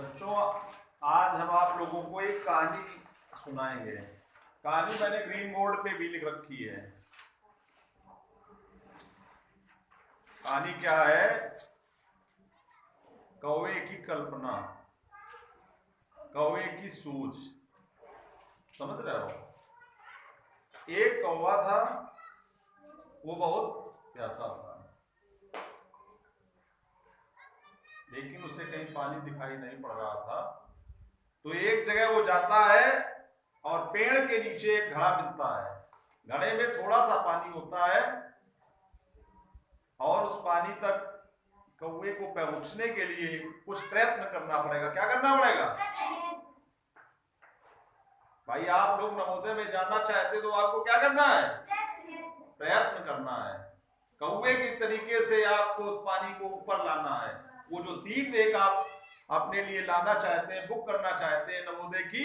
बच्चों, आज हम आप लोगों को एक कहानी सुनाएंगे। कहानी मैंने ग्रीन बोर्ड पे भी लिख रखी है। कहानी क्या है? कौवे की कल्पना, कौवे की सूझ। समझ रहे हो? एक कौवा था, वो बहुत प्यासा था, लेकिन उसे कहीं पानी दिखाई नहीं पड़ रहा था। तो एक जगह वो जाता है और पेड़ के नीचे एक घड़ा मिलता है। घड़े में थोड़ा सा पानी होता है और उस पानी तक कौवे को पहुंचने के लिए कुछ प्रयत्न करना पड़ेगा। क्या करना पड़ेगा भाई? आप लोग नवोदय में जाना चाहते तो आपको क्या करना है? प्रयत्न करना है। कौवे की तरीके से आपको उस पानी को ऊपर लाना है। वो जो सीट एक आप अपने लिए लाना चाहते हैं, बुक करना चाहते हैं नवोदय की,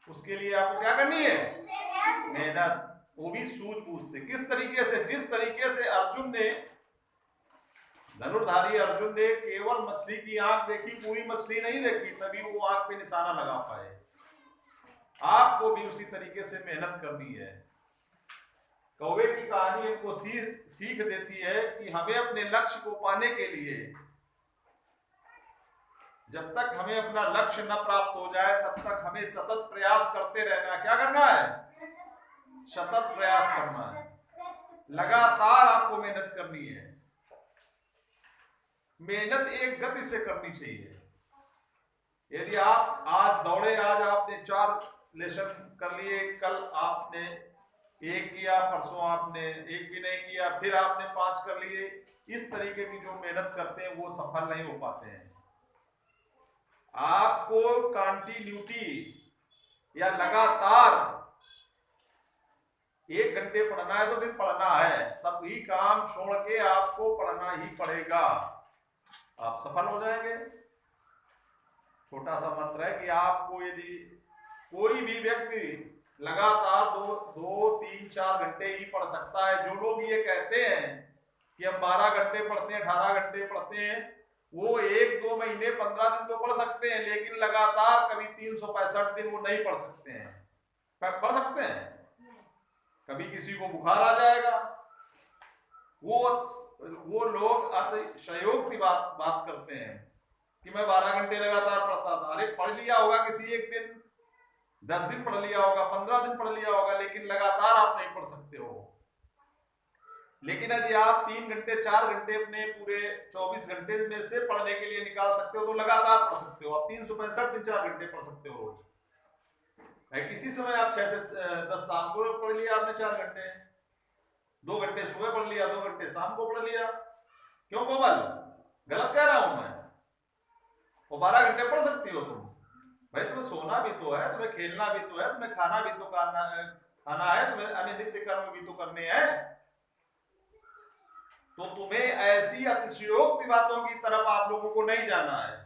उसके लिए आपको क्या करनी है? मेहनत। वो भी सूझबूझ से। किस तरीके से? जिस तरीके से अर्जुन ने, धनुर्धारी अर्जुन ने केवल मछली की आंख देखी, पूरी मछली नहीं देखी, तभी वो आंख पे निशाना लगा पाए। आपको भी उसी तरीके से मेहनत करनी है। कौवे की कहानी हमको सीख देती है कि हमें अपने लक्ष्य को पाने के लिए, जब तक हमें अपना लक्ष्य न प्राप्त हो जाए तब तक हमें सतत प्रयास करते रहना। क्या करना है? सतत प्रयास करना है। लगातार आपको मेहनत करनी है। मेहनत एक गति से करनी चाहिए। यदि आप आज दौड़े, आज आपने 4 लेसन कर लिए, कल आपने 1 किया, परसों आपने 1 भी नहीं किया, फिर आपने 5 कर लिए, इस तरीके की जो मेहनत करते हैं वो सफल नहीं हो पाते हैं। आपको कंटिन्यूटी या लगातार 1 घंटे पढ़ना है तो फिर पढ़ना है। सभी काम छोड़ के आपको पढ़ना ही पड़ेगा। आप सफल हो जाएंगे। छोटा सा मंत्र है कि आपको, यदि कोई भी व्यक्ति लगातार 2, 3, 4 घंटे ही पढ़ सकता है। जो लोग ये कहते हैं कि हम 12 घंटे पढ़ते हैं, 18 घंटे पढ़ते हैं, वो 1-2 महीने, 15 दिन तो पढ़ सकते हैं, लेकिन लगातार कभी 365 दिन वो नहीं पढ़ सकते हैं। पढ़ सकते हैं? कभी किसी को बुखार आ जाएगा। वो लोग अतिशयोक्ति की बात करते हैं कि मैं 12 घंटे लगातार पढ़ता था। अरे पढ़ लिया होगा किसी एक दिन, 10 दिन पढ़ लिया होगा, 15 दिन पढ़ लिया होगा, लेकिन लगातार आप नहीं पढ़ सकते हो। लेकिन यदि आप 3 घंटे 4 घंटे अपने पूरे 24 घंटे में से पढ़ने के लिए निकाल सकते हो तो लगातार पढ़ सकते हो। आप 365 दिन 4 घंटे पढ़ सकते हो रोज। किसी समय आप 6 से 10 शाम को पढ़ लिया आपने 4 घंटे, 2 घंटे सुबह पढ़ लिया, 2 घंटे शाम को पढ़ लिया। क्यों कोमल, गलत कह रहा हूं मैं? वो 12 घंटे पढ़ सकती हो तुम। भाई तुम्हें सोना भी तो है, तुम्हें खेलना भी तो है, तुम्हें खाना भी तो खाना है, तुम्हें अन्य नित्य कर्म भी तो करने हैं। तो तुम्हें ऐसी अतिशयोक्ति बातों की तरफ आप लोगों को नहीं जाना है।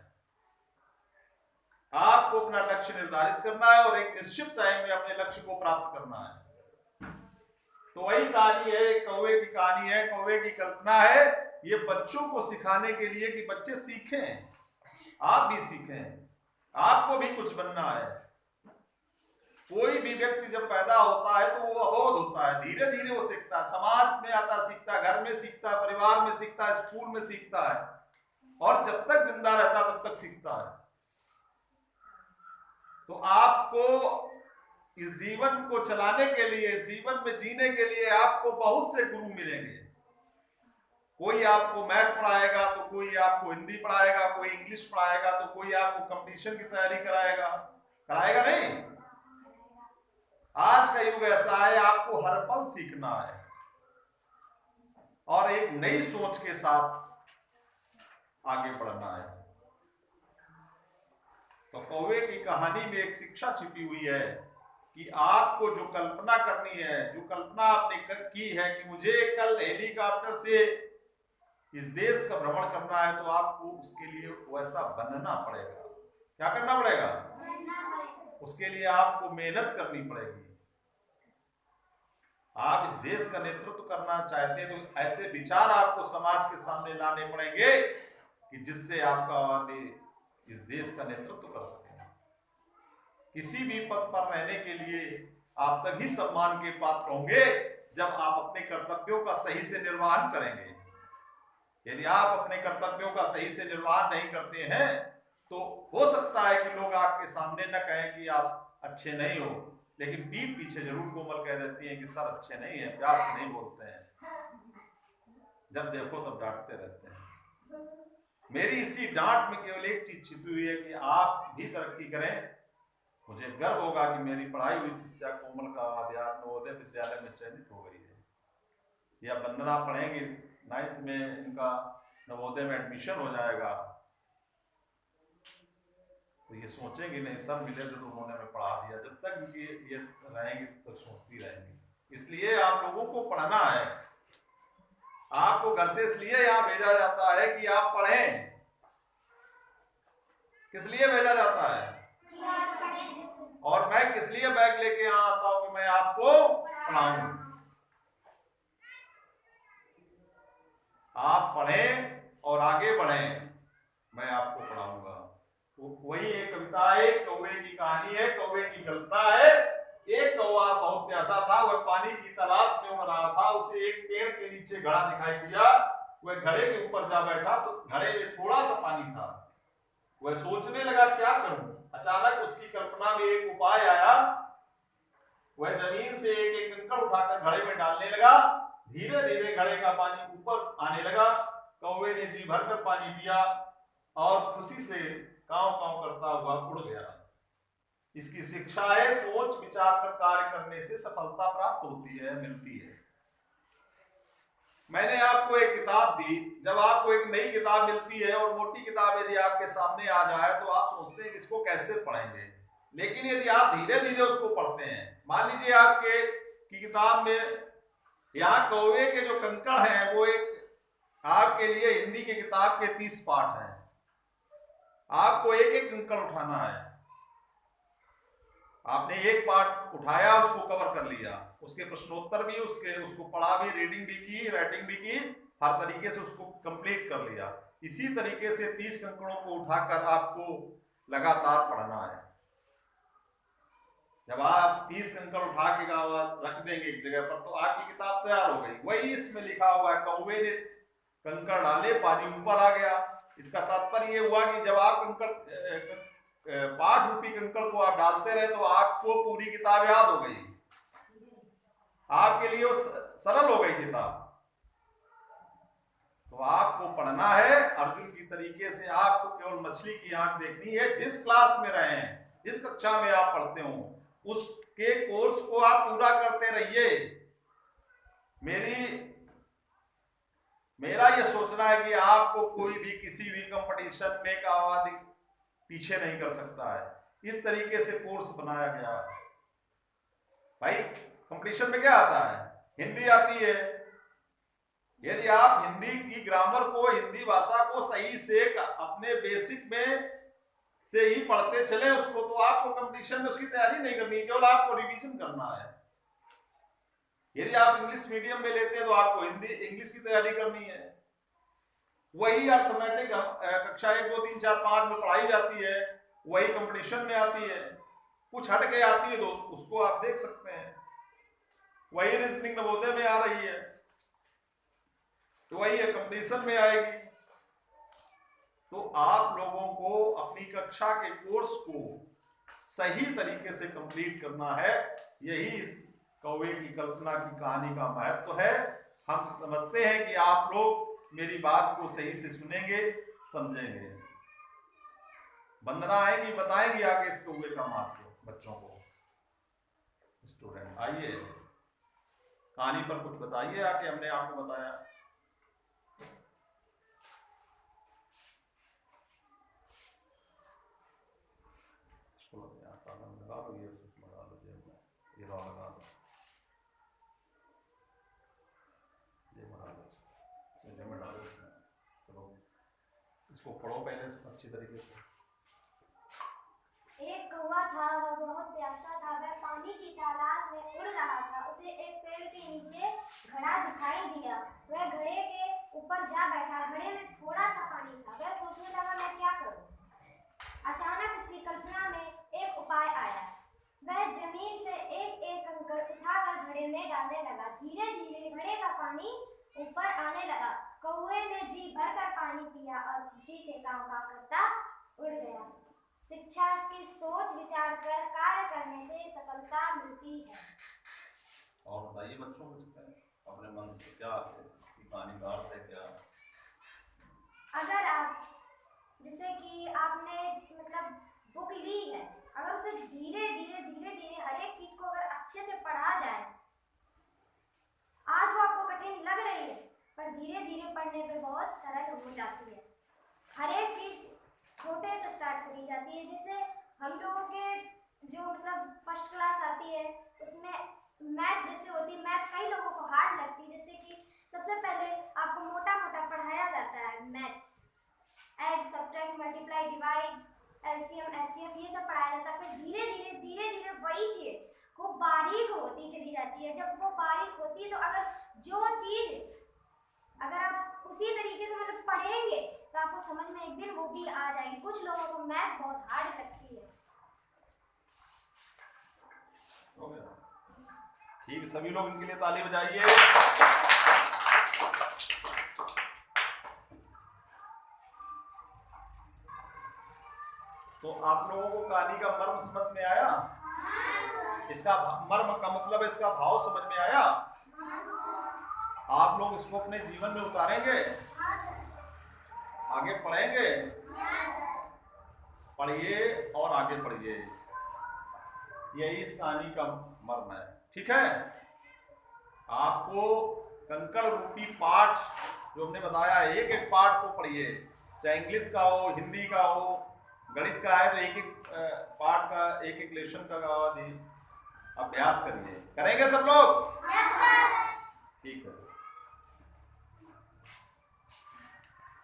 आपको अपना लक्ष्य निर्धारित करना है और एक निश्चित टाइम में अपने लक्ष्य को प्राप्त करना है। तो वही कहानी है, कौवे की कहानी है, कौवे की कल्पना है। ये बच्चों को सिखाने के लिए कि बच्चे सीखें, आप भी सीखें, आपको भी कुछ बनना है। कोई भी व्यक्ति जब पैदा होता है तो वो अबोध होता है, धीरे धीरे वो सीखता है। समाज में आता सीखता है, घर में सीखता है, परिवार में सीखता है, स्कूल में सीखता है, और जब तक जिंदा रहता है तब तक सीखता है। तो आपको इस जीवन को चलाने के लिए, इस जीवन में जीने के लिए आपको बहुत से गुरु मिलेंगे। कोई आपको मैथ पढ़ाएगा, तो कोई आपको हिंदी पढ़ाएगा, कोई इंग्लिश पढ़ाएगा, तो कोई आपको कंपटीशन की तैयारी कराएगा नहीं। आज का युग ऐसा है, आपको हर पल सीखना है और एक नई सोच के साथ आगे बढ़ना है। तो कौवे की कहानी में एक शिक्षा छिपी हुई है कि आपको जो कल्पना करनी है, जो कल्पना आपने की है कि मुझे कल हेलीकॉप्टर से इस देश का भ्रमण करना है, तो आपको उसके लिए वैसा बनना पड़ेगा। क्या करना पड़ेगा? उसके लिए आपको मेहनत करनी पड़ेगी। आप इस देश का नेतृत्व करना चाहते हैं तो ऐसे विचार आपको समाज के सामने लाने पड़ेंगे कि जिससे आपका इस देश का नेतृत्व कर सकें। किसी भी पद पर रहने के लिए आप तभी सम्मान के पात्र होंगे जब आप अपने कर्तव्यों का सही से निर्वहन करेंगे। यदि आप अपने कर्तव्यों का सही से निर्वहन नहीं करते हैं तो हो सकता है कि लोग आपके सामने न कहें कि आप अच्छे नहीं हो, लेकिन पीठ पीछे जरूर कोमल कह देती हैं कि सर अच्छे नहीं है, प्यार से नहीं बोलते हैं, जब देखो तब डांटते रहते हैं। मेरी इसी डांट में केवल एक चीज छिपी हुई है कि आप भी तरक्की करें। मुझे गर्व होगा कि मेरी पढ़ाई हुई शिष्या कोमल का आध्यात्म नवोदय विद्यालय में चयनित हो गई है। या वंदना पढ़ेंगी 9th में, इनका नवोदय में एडमिशन हो जाएगा, तो ये सोचेंगे नहीं सर मिले तो उन्होंने हमें पढ़ा दिया। जब तक ये रहेंगे तो सोचती रहेंगी। इसलिए आप लोगों को पढ़ना है। आपको घर से इसलिए यहाँ भेजा जाता है कि आप पढ़ें। किस लिए भेजा जाता है? और मैं किस लिए बैग लेके यहाँ आता हूं कि मैं आपको पढ़ाऊं। आप पढ़ें और आगे बढ़ें, मैं आपको पढ़ाऊंगा। वही एक कविता है, कौवे की कहानी है। कौवे की कल्पना है, एक कौवा बहुत प्यासा था, वह पानी की तलाश में हो रहा था। उसे एक पेड़ के नीचे घड़ा दिखाई दिया। वह घड़े के ऊपर जा बैठा तो घड़े में थोड़ा सा पानी था। वह सोचने लगा क्या करूं। अचानक उसकी कल्पना में एक उपाय आया। वह जमीन से एक एक कंकड़ उठाकर घड़े में डालने लगा। धीरे धीरे घड़े का पानी ऊपर आने लगा। कौवे ने जी भरकर पानी पिया और खुशी से कांव कांव करता हुआ उड़ गया। इसकी शिक्षा है, सोच विचार कर कार्य करने से सफलता प्राप्त होती है, मिलती है। मैंने आपको एक किताब दी। जब आपको एक नई किताब मिलती है और मोटी किताब यदि आपके सामने आ जाए तो आप सोचते हैं कि इसको कैसे पढ़ेंगे। लेकिन यदि आप धीरे धीरे उसको पढ़ते हैं, मान लीजिए आपके की किताब में यहाँ कौवे के जो कंकड़ हैं वो एक आपके लिए हिंदी की किताब के 30 पाठ हैं। आपको एक एक कंकड़ उठाना है। आपने एक पार्ट उठाया, उसको कवर कर लिया, उसके प्रश्नोत्तर भी उसको पढ़ा भी, रीडिंग भी की, राइटिंग भी की, हर तरीके से उसको कंप्लीट कर लिया। इसी तरीके से 30 कंकड़ों को उठाकर आपको लगातार पढ़ना है। जब आप 30 कंकड़ उठा के रख देंगे एक जगह पर तो आपकी किताब तैयार हो गई। वही इसमें लिखा हुआ है, कौवे ने कंकड़ डाले, पानी ऊपर आ गया। इसका तात्पर्य ये हुआ कि जब आप पाठ रूपी कंकड़ को आप डालते रहे तो आपको पूरी किताब याद हो गई, आपके लिए वो सरल हो गई किताब। तो आपको पढ़ना है अर्जुन की तरीके से। आपको केवल मछली की आंख देखनी है। जिस क्लास में रहे, जिस कक्षा में आप पढ़ते हो, उसके कोर्स को आप पूरा करते रहिए। मेरा यह सोचना है कि आपको कोई भी किसी भी कंपटीशन में का पीछे नहीं कर सकता है। इस तरीके से कोर्स बनाया गया है। भाई कंपटीशन में क्या आता है? हिंदी आती है। यदि आप हिंदी की ग्रामर को, हिंदी भाषा को सही से अपने बेसिक में से ही पढ़ते चले उसको, तो आपको कंपटीशन में उसकी तैयारी नहीं करनी, केवल आपको रिवीजन करना है। यदि आप इंग्लिश मीडियम में लेते हैं तो आपको इंग्लिश की तैयारी करनी है। वही अर्थमेटिक कक्षा 1, 2, 3, 4, 5 में पढ़ाई जाती है, वही कंपटीशन में आती है। कुछ हट के आती है तो उसको आप देख सकते हैं। वही रीजनिंग नवोदय में आ रही है तो वही कंपटीशन में आएगी। तो आप लोगों को अपनी कक्षा के कोर्स को सही तरीके से कंप्लीट करना है। यही इस कौवे की कल्पना की कहानी का महत्व है। हम समझते हैं कि आप लोग मेरी बात को सही से सुनेंगे, समझेंगे। वंदना आएगी, बताएंगी आगे इस कौवे का महत्व बच्चों को। स्टूडेंट आइए, कहानी पर कुछ बताइए आके। हमने आपको बताया। लगा लो, ये लगा लो, ये लगा लो, ये बना लो, में डालो। चलो इसको पढ़ो पहले अच्छी तरीके से। एक कौवा था, वह बहुत प्यासा था। वह पानी की तलाश में उड़ रहा था। उसे एक पेड़ के नीचे घड़ा दिखाई दिया। वह घड़े के ऊपर जा बैठा। घड़े में थोड़ा सा पानी था। वह सोचने लगा मैं क्या करूं। अचानक उसकी कल्पना में एक उपाय आया। वह जमीन से एक एक कंकड़ उठाकर घड़े में डालने लगा। धीरे धीरे घड़े का पानी ऊपर आने लगा। कौवे ने जी भरकर पानी पिया और खुशी से कांव कांव करता उड़ गया। शिक्षा की सोच विचार कर कार्य करने से सफलता मिलती है। और बताइए बच्चों को अपने मन से क्या इसकी कहानी का अर्थ है क्या? अगर आप जैसे कि आपने मतलब बुक ली है, अगर उसे धीरे धीरे हर एक चीज को अगर अच्छे से पढ़ा जाए, आज वो आपको कठिन लग रही है पर धीरे धीरे पढ़ने पे बहुत सरल हो जाती है। हर एक चीज छोटे से स्टार्ट करी जाती है। जैसे हम लोगों के जो मतलब फर्स्ट क्लास आती है उसमें मैथ जैसे होती है, मैथ कई लोगों को हार्ड लगती है। जैसे कि सबसे पहले आपको मोटा मोटा पढ़ाया जाता है math, add subtract multiply divide LCM HCF ये सब पढ़ाया जाता है। फिर धीरे धीरे वही चीज वो बारीक होती चली जाती है। जब वो बारीक होती है तो अगर जो चीज अगर आप उसी तरीके से मतलब पढ़ेंगे तो आपको समझ में एक दिन वो भी आ जाएगी। कुछ लोगों को मैथ बहुत हार्ड लगती है। हो गया? ठीक है, सभी लोग इनके लिए ताली बजाइए। तो आप लोगों को कहानी का मर्म समझ में आया? इसका मर्म का मतलब इसका भाव समझ में आया? आप लोग इसको अपने जीवन में उतारेंगे, आगे पढ़ेंगे? पढ़िए और आगे पढ़िए, यही इस कहानी का मर्म है। ठीक है, आपको कंकड़ रूपी पाठ जो हमने बताया, एक एक पाठ को पढ़िए, चाहे इंग्लिश का हो, हिंदी का हो, गणित का है तो एक एक पाठ का एक एक लेसन का अभ्यास करिए। करेंगे सब लोग? Yes sir.